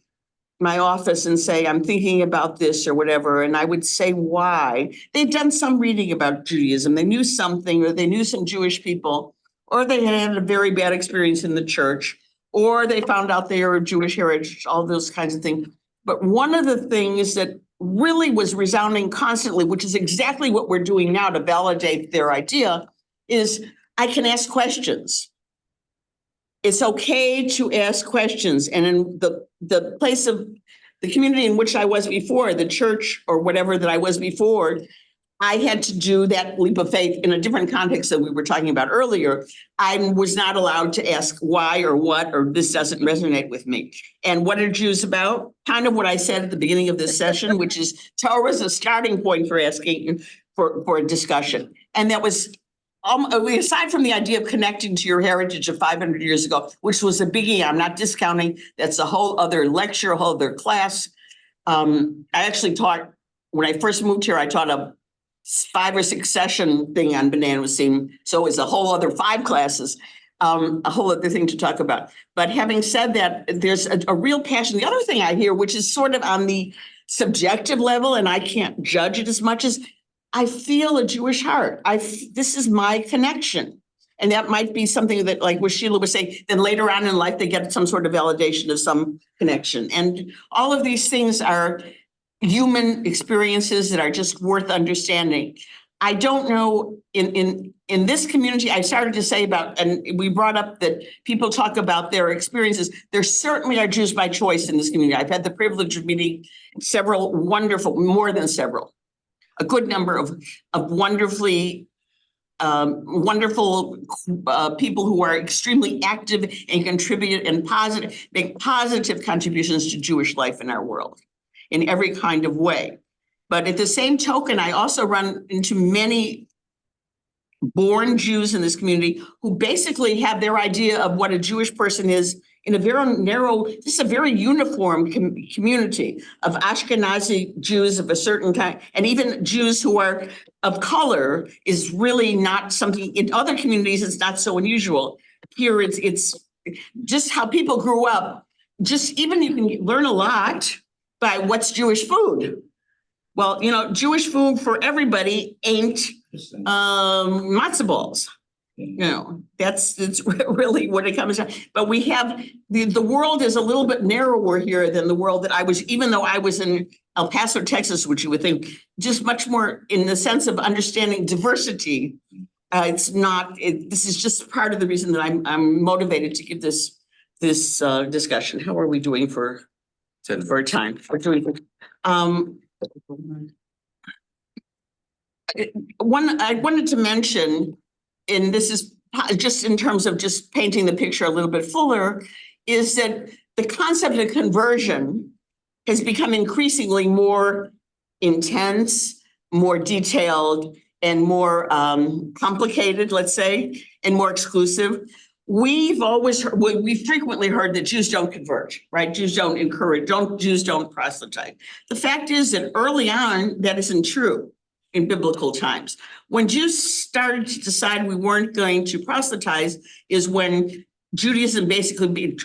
my office and say, I'm thinking about this or whatever, and I would say why, they'd done some reading about Judaism. They knew something, or they knew some Jewish people, or they had a very bad experience in the church, or they found out they were of Jewish heritage, all those kinds of things. But one of the things that really was resounding constantly, which is exactly what we're doing now to validate their idea, is I can ask questions. It's okay to ask questions. And in the place of the community in which I was before, the church or whatever that I was before, I had to do that leap of faith in a different context that we were talking about earlier. I was not allowed to ask why or what, or this doesn't resonate with me. And what are Jews about? Kind of what I said at the beginning of this session, which is Torah is a starting point for asking for a discussion. And that was, aside from the idea of connecting to your heritage of 500 years ago, which was a biggie, I'm not discounting, that's a whole other lecture, a whole other class. I actually taught, when I first moved here, I taught a 5 or 6 session thing on B'nai Nosim. So it's a whole other 5 classes, a whole other thing to talk about. But having said that, there's a real passion. The other thing I hear, which is sort of on the subjective level, and I can't judge it as much, as I feel a Jewish heart. This is my connection. And that might be something that, like what Sheila was saying, then later on in life, they get some sort of validation of some connection. And all of these things are human experiences that are just worth understanding. I don't know, in this community, I started to say about, and we brought up that people talk about their experiences. There certainly are Jews by choice in this community. I've had the privilege of meeting several wonderful, more than several, a good number of wonderfully wonderful people who are extremely active and contribute and make positive contributions to Jewish life in our world in every kind of way. But at the same token, I also run into many born Jews in this community who basically have their idea of what a Jewish person is in a very narrow, this is a very uniform community of Ashkenazi Jews of a certain kind, and even Jews who are of color is really not something, in other communities, it's not so unusual. Here, it's just how people grew up. Just even you can learn a lot by what's Jewish food. Well, you know, Jewish food for everybody ain't matzo balls. You know, it's really what it comes down. But we have, the world is a little bit narrower here than the world that I was, even though I was in El Paso, Texas, which you would think just much more in the sense of understanding diversity. It's not, this is just part of the reason that I'm motivated to give this discussion. How are we doing for time? We're doing, one, I wanted to mention, and this is just in terms of just painting the picture a little bit fuller, is that the concept of conversion has become increasingly more intense, more detailed, and more complicated, let's say, and more exclusive. We frequently heard that Jews don't convert, right? Jews don't encourage, Jews don't proselytize. The fact is that early on, that isn't true in biblical times. When Jews started to decide we weren't going to proselytize is when Judaism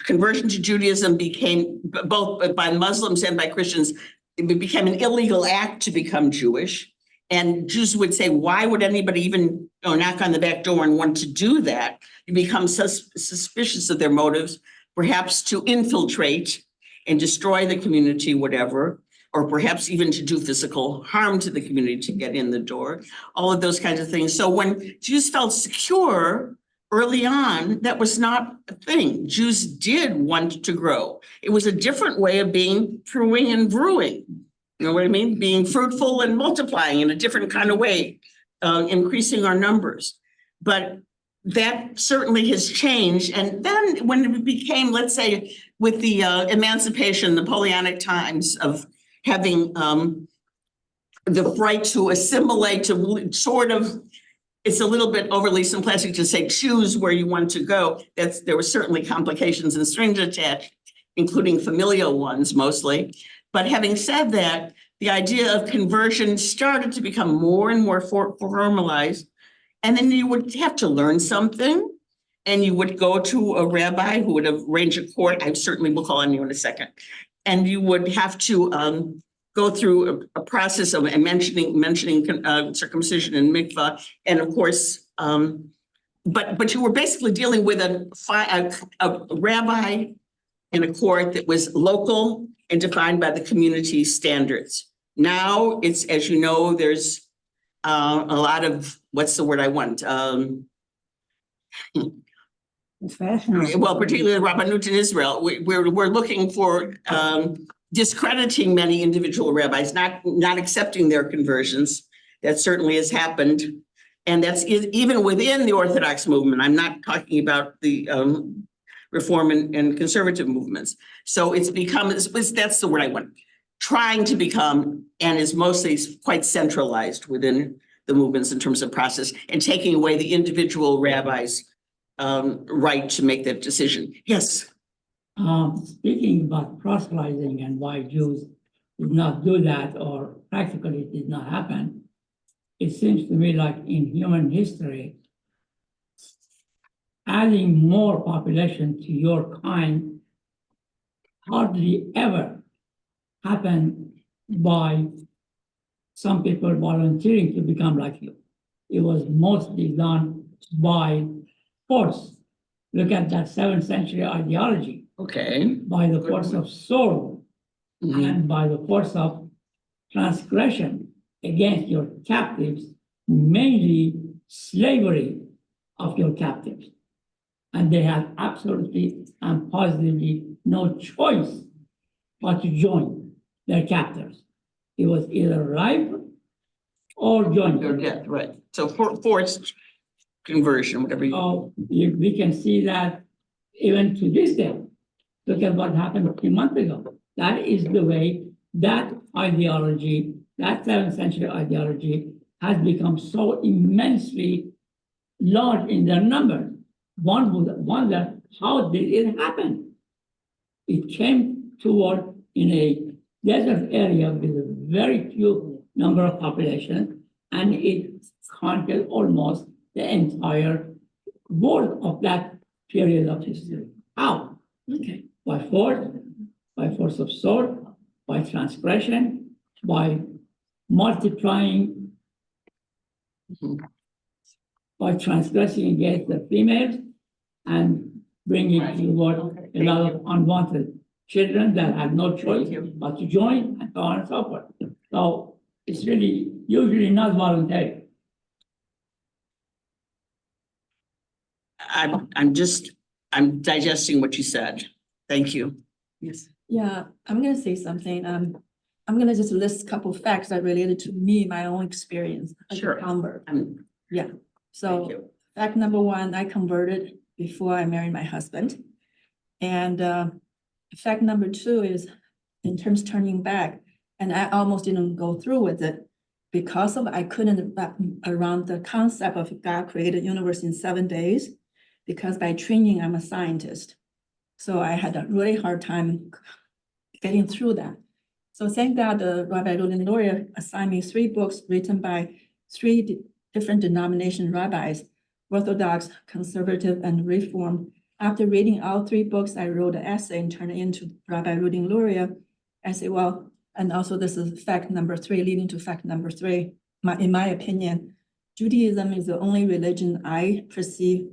conversion to Judaism became, both by Muslims and by Christians, it became an illegal act to become Jewish. And Jews would say, why would anybody even knock on the back door and want to do that? You become suspicious of their motives, perhaps to infiltrate and destroy the community, whatever, or perhaps even to do physical harm to the community to get in the door, all of those kinds of things. So when Jews felt secure early on, that was not a thing. Jews did want to grow. It was a different way of being pruning and brewing. You know what I mean? Being fruitful and multiplying in a different kind of way, increasing our numbers. But that certainly has changed. And then when it became, let's say, with the emancipation, Napoleonic times of having the right to assimilate, to sort of, it's a little bit overly simplistic to say choose where you want to go. There were certainly complications and strings attached, including familial ones mostly. But having said that, the idea of conversion started to become more and more formalized. And then you would have to learn something, and you would go to a rabbi who would arrange a court. I certainly will call on you in a second. And you would have to go through a process of mentioning circumcision and mikvah. And of course, but you were basically dealing with a rabbi in a court that was local and defined by the community standards. Now it's, as you know, there's a lot of, what's the word I want? Well, particularly the Rabbanut in Israel, we're looking for discrediting many individual rabbis, not accepting their conversions. That certainly has happened. And that's even within the Orthodox movement. I'm not talking about the Reform and conservative movements. So it's become, that's the word I want, trying to become, and is mostly quite centralized within the movements in terms of process, and taking away the individual rabbi's right to make that decision. Yes. Speaking about proselytizing and why Jews did not do that, or practically it did not happen, it seems to me like in human history, adding more population to your kind hardly ever happened by some people volunteering to become like you. It was mostly done by force. Look at that 7th century ideology. Okay. By the force of sword and by the force of transgression against your captives, mainly slavery of your captives. And they had absolutely and positively no choice but to join their captors. It was either life or join Or death, right. So forced conversion, whatever you. We can see that even to this day. Look at what happened a few months ago. That is the way that ideology, that 7th century ideology, has become so immensely large in their numbers. One would wonder, how did it happen? It came toward in a desert area with a very few number of population, and it conquered almost the entire world of that period of history. How? Okay. By force of sword, by transgression, by multiplying, by transgressing against the females and bringing to work a lot of unwanted children that have no choice but to join and so on and so forth. So it's really usually not voluntary. I'm digesting what you said. Thank you. Yes. Yeah, I'm gonna say something. I'm gonna just list a couple of facts that related to me, my own experience as a Sure. convert. Yeah, Thank so you. fact number one, I converted before I married my husband. And fact number two is in terms of turning back, and I almost didn't go through with it because of I couldn't wrap around the concept of God created universe in 7 days, because by training, I'm a scientist. So I had a really hard time getting through that. So thank God the Rabbi Rudin Luria assigned me 3 books written by 3 different denomination rabbis, Orthodox, Conservative, and Reform. After reading all 3 books, I wrote an essay and turned it into Rabbi Rudin Luria. I say, well, and also this is fact number 3, leading to fact number 3. In my opinion, Judaism is the only religion I perceive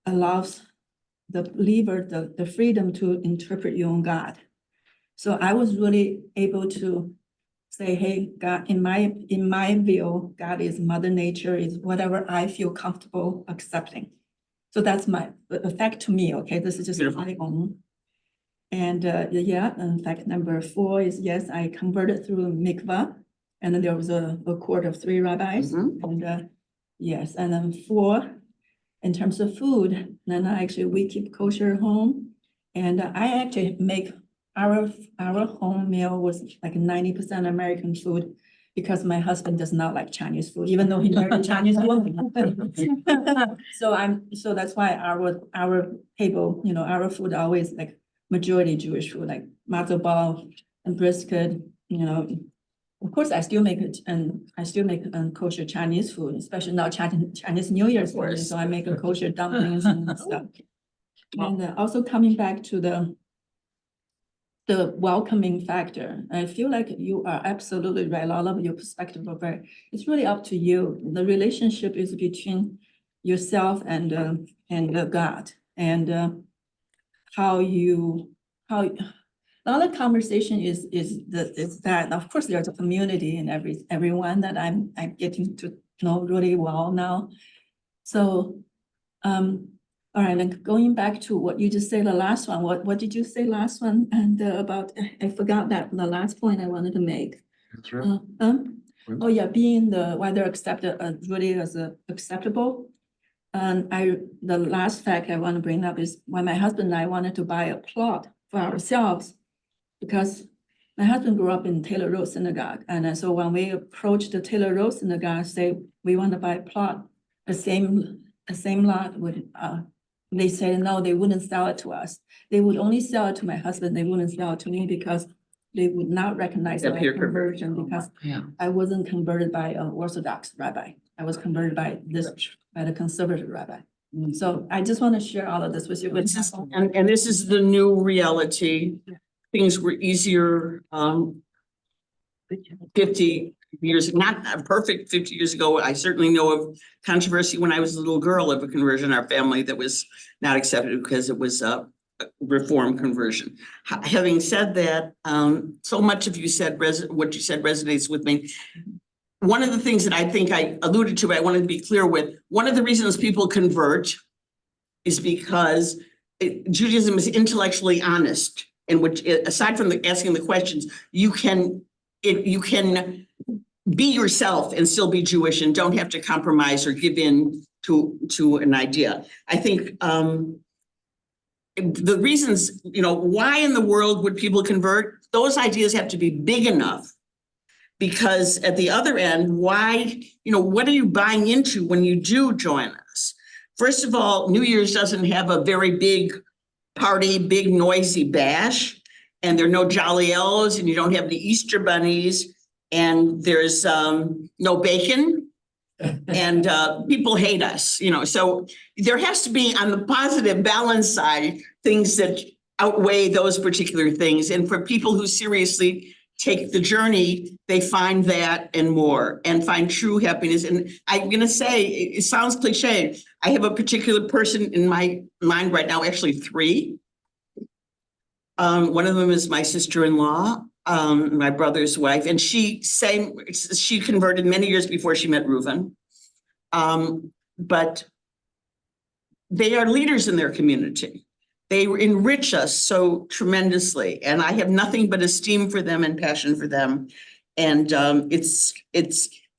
allows the believer the freedom to interpret your own God. So I was really able to say, hey, God, in my view, God is Mother Nature, is whatever I feel comfortable accepting. So that's my fact to me. Okay, this is just my own. And and fact number 4 is yes, I converted through mikvah, and then there was a court of 3 rabbis, and yes, and then 4. In terms of food, then we keep kosher home, and I actually make our home meal was like 90% American food, because my husband does not like Chinese food, even though he married a Chinese woman. So that's why our table, our food always like majority Jewish food, like matzo ball and brisket, Of course, I still make it, and I still make kosher Chinese food, especially now Chinese New Year's food. So I make a kosher dumplings and stuff. And also coming back to the welcoming factor, I feel like you are absolutely right. All of your perspective are very. It's really up to you. The relationship is between yourself and God, and how. Now the conversation is that, of course, there's a community and everyone that I'm getting to know really well now. So, all right, and going back to what you just said, the last one, what did you say last one? And about, I forgot that the last point I wanted to make. That's right. Oh yeah, being whether accepted really as acceptable. And the last fact I want to bring up is when my husband and I wanted to buy a plot for ourselves, because my husband grew up in Taylor Road Synagogue. And so when we approached the Taylor Road Synagogue, say, we want to buy a plot, the same lot would, they said, no, they wouldn't sell it to us. They would only sell it to my husband. They wouldn't sell it to me because they would not recognize my conversion, because I wasn't converted by an Orthodox rabbi. I was converted by the conservative rabbi. So I just want to share all of this with you. And this is the new reality. Things were easier 50 years, not a perfect 50 years ago. I certainly know of controversy when I was a little girl of a conversion in our family that was not accepted because it was a reform conversion. Having said that, so much of what you said resonates with me. One of the things that I think I alluded to, I wanted to be clear with, one of the reasons people convert is because Judaism is intellectually honest. And which, aside from asking the questions, you can be yourself and still be Jewish and don't have to compromise or give in to an idea. I think the reasons, why in the world would people convert? Those ideas have to be big enough, because at the other end, why, what are you buying into when you do join us? First of all, New Year's doesn't have a very big party, big noisy bash, and there are no jolly elves, and you don't have the Easter bunnies, and there's no bacon, and people hate us, so there has to be, on the positive balance side, things that outweigh those particular things. And for people who seriously take the journey, they find that and more, and find true happiness. And I'm going to say, it sounds cliche, I have a particular person in my mind right now, actually 3, One of them is my sister-in-law, my brother's wife, and she converted many years before she met Reuven. But they are leaders in their community. They enrich us so tremendously, and I have nothing but esteem for them and passion for them. And it's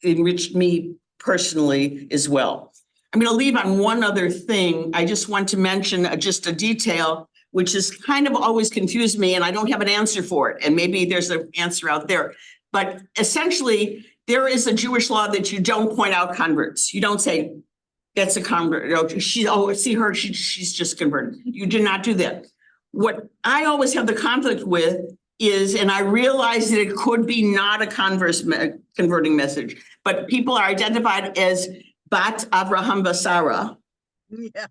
enriched me personally as well. I'm going to leave on one other thing. I just want to mention just a detail which has kind of always confused me, and I don't have an answer for it. And maybe there's an answer out there. But essentially, there is a Jewish law that you don't point out converts. You don't say, that's a convert. See her, she's just converted. You do not do that. What I always have the conflict with is, and I realize that it could be not a converting message, but people are identified as Bat Avraham Basara. Yeah.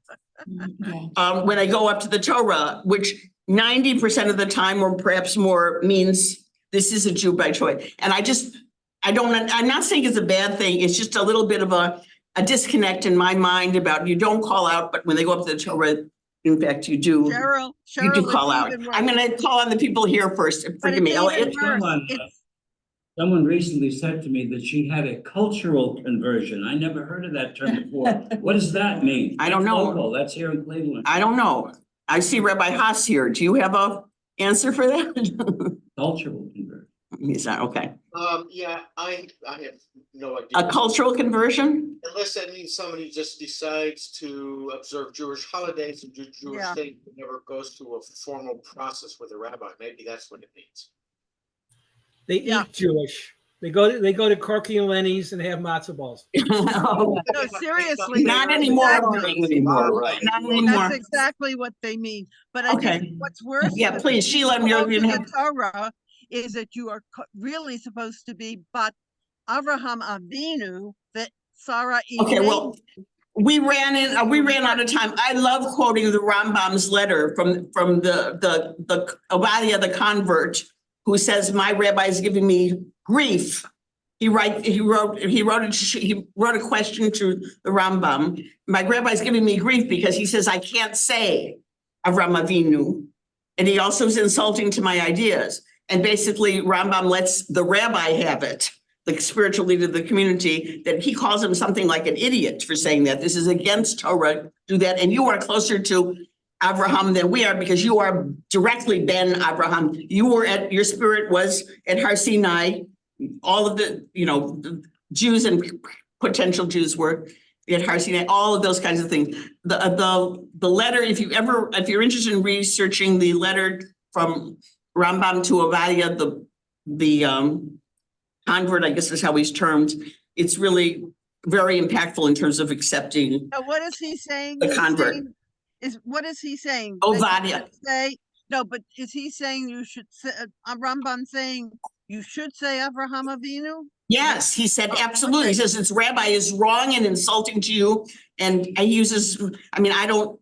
When I go up to the Torah, which 90% of the time or perhaps more means this is a Jew by choice. And I'm not saying it's a bad thing. It's just a little bit of a disconnect in my mind about you don't call out, but when they go up to the Torah, in fact, you do. Cheryl, You do it's call out. even worse. I'm going to call on the people here first. But Forgive me, it's Elliot. even worse. Someone recently said to me that she had a cultural conversion. I never heard of that term before. What does that mean? I don't know. Local, that's here in Cleveland. I don't know. I see Rabbi Haas here. Do you have a answer for that? Cultural conversion. He's not, okay. Yeah, I have no idea. A cultural conversion? Unless that means somebody just decides to observe Jewish holidays and do Jewish Yeah. things, but never goes through a formal process with a rabbi. Maybe that's what it means. They eat Jewish. They go to Corky and Lenny's and have matzo balls. No, seriously. not anymore. Not anymore. That's exactly what they mean. But I Okay. think what's worse. Yeah, with please, the Sheila, you're quote in gonna the have- Torah is that you are really supposed to be, but Avraham Avinu, that Sarah. Okay, well, we ran out of time. I love quoting the Rambam's letter from the Obadiah, the convert, who says, my rabbi is giving me grief. He wrote a question to the Rambam. My rabbi is giving me grief because he says, I can't say Avraham Avinu. And he also is insulting to my ideas. And basically Rambam lets the rabbi have it, the spiritual leader of the community, that he calls him something like an idiot for saying that. This is against Torah, do that. And you are closer to Abraham than we are because you are directly Ben Abraham. Your spirit was at Har Sinai. All of the, the Jews and potential Jews were at Har Sinai, all of those kinds of things. The letter, if you're interested in researching the letter from Rambam to Obadiah, the convert, I guess is how he's termed, it's really very impactful in terms of accepting. What is he saying? The convert. What is he saying? Obadiah. But is he saying you should say, Rambam saying you should say Avraham Avinu? Yes, he said, absolutely. He says, this rabbi is wrong and insulting to you. And he uses, I don't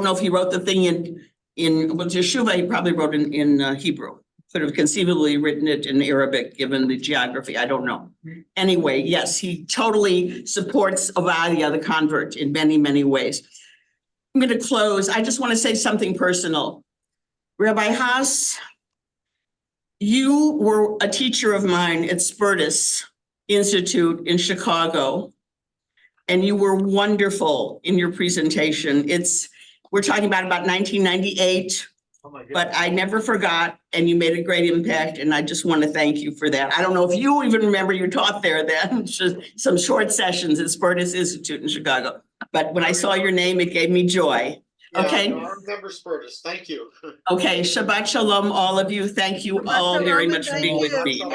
know if he wrote the thing in Yeshua, he probably wrote in Hebrew. Could have conceivably written it in Arabic, given the geography. I don't know. Anyway, yes, he totally supports Obadiah, the convert, in many, many ways. I'm going to close. I just want to say something personal. Rabbi Haas, you were a teacher of mine at Spertus Institute in Chicago, and you were wonderful in your presentation. We're talking about 1998. But I never forgot, and you made a great impact, and I just want to thank you for that. I don't know if you even remember you taught there then, just some short sessions at Spertus Institute in Chicago. But when I saw your name, it gave me joy. Okay. I remember Spertus. Thank you. Okay. Shabbat shalom, all of you. Thank you all very much for being with me.